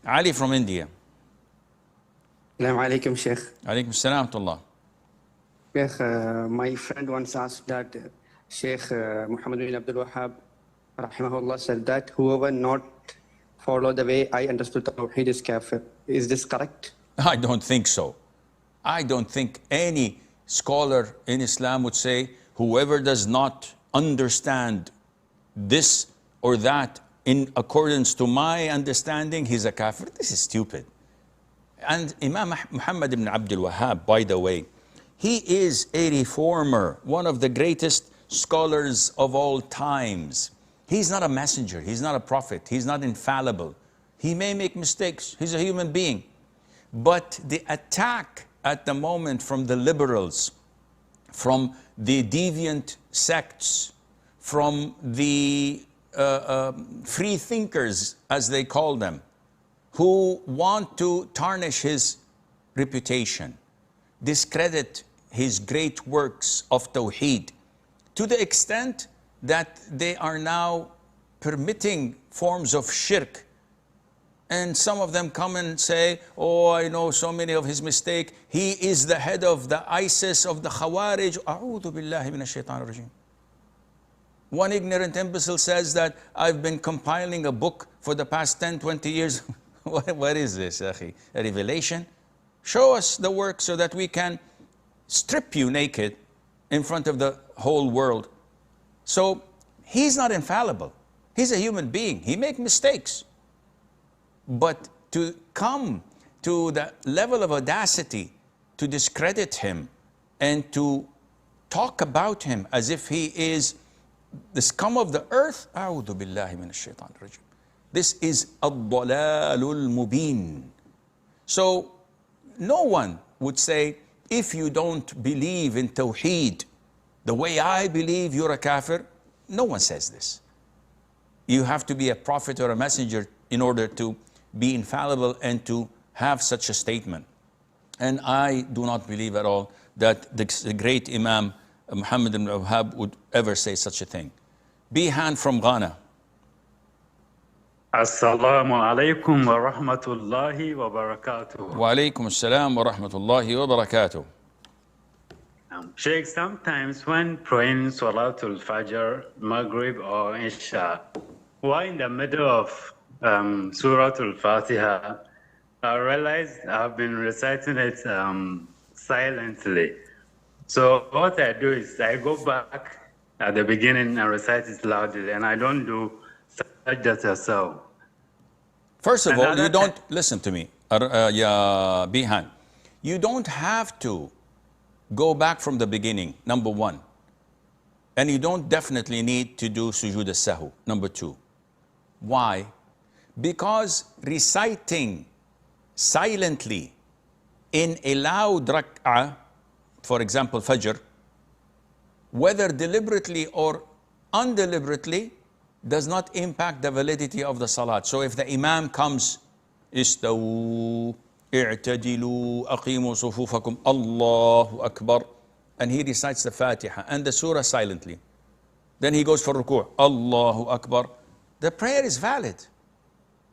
Ali from India. Assalamu alaikum, Sheikh. Alaikum assalam tullah. Sheikh, my friend once asked that Sheikh Muhammad bin Abdul Wahhab, rahimahullah, said that whoever not follow the way I understood Tawheed is kafir. Is this correct? I don't think so. I don't think any scholar in Islam would say whoever does not understand this or that in accordance to my understanding, he's a kafir. This is stupid. And Imam Muhammad ibn Abdul Wahhab, by the way, he is a reformer, one of the greatest scholars of all times. He's not a messenger, he's not a prophet, he's not infallible. He may make mistakes, he's a human being. But the attack at the moment from the liberals, from the deviant sects, from the free thinkers, as they call them, who want to tarnish his reputation, discredit his great works of Tawheed, to the extent that they are now permitting forms of shirk. And some of them come and say, oh, I know so many of his mistakes. He is the head of the ISIS, of the Khawarij. A'udhu billahi minash shaitanir rajim. One ignorant imbecile says that I've been compiling a book for the past 10, 20 years. What is this, akhi? A revelation? Show us the work so that we can strip you naked in front of the whole world. So he's not infallible. He's a human being. He makes mistakes. But to come to the level of audacity to discredit him and to talk about him as if he is the scum of the earth, a'udhu billahi minash shaitanir rajim. This is ad-dalalul mubin. So no one would say, if you don't believe in Tawheed the way I believe, you're a kafir. No one says this. You have to be a prophet or a messenger in order to be infallible and to have such a statement. And I do not believe at all that the great Imam Muhammad ibn Wahhab would ever say such a thing. Bihan from Ghana. Assalamu alaikum wa rahmatullahi wa barakatuh. Wa alaikum assalam wa rahmatullahi wa barakatuh. Sheikh, sometimes when praying Salatul Fajr, Maghrib or Isha, while in the middle of Suratul Fatiha, I realized I've been reciting it silently. So what I do is I go back at the beginning and recite it loudly, and I don't do sajdat as-saw. First of all, you don't, listen to me, ya Bihan. You don't have to go back from the beginning, number one. And you don't definitely need to do sujood as-sahu, number two. Why? Because reciting silently in a loud rak'ah, for example, Fajr, whether deliberately or undeliberately, does not impact the validity of the salat. So if the imam comes, istawu, i'tadilu, aqimu sufufakum, Allahu Akbar, and he recites the Fatiha and the surah silently, then he goes for ruku', Allahu Akbar, the prayer is valid.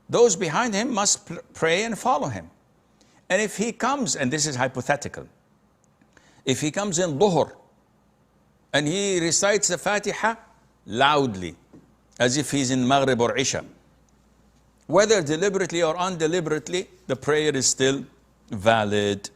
Those behind him must pray and follow him. And if he comes, and this is hypothetical, if he comes in Dhuhr and he recites the Fatiha loudly, as if he's in Maghrib or Isha, whether deliberately or undeliberately, the prayer is still valid.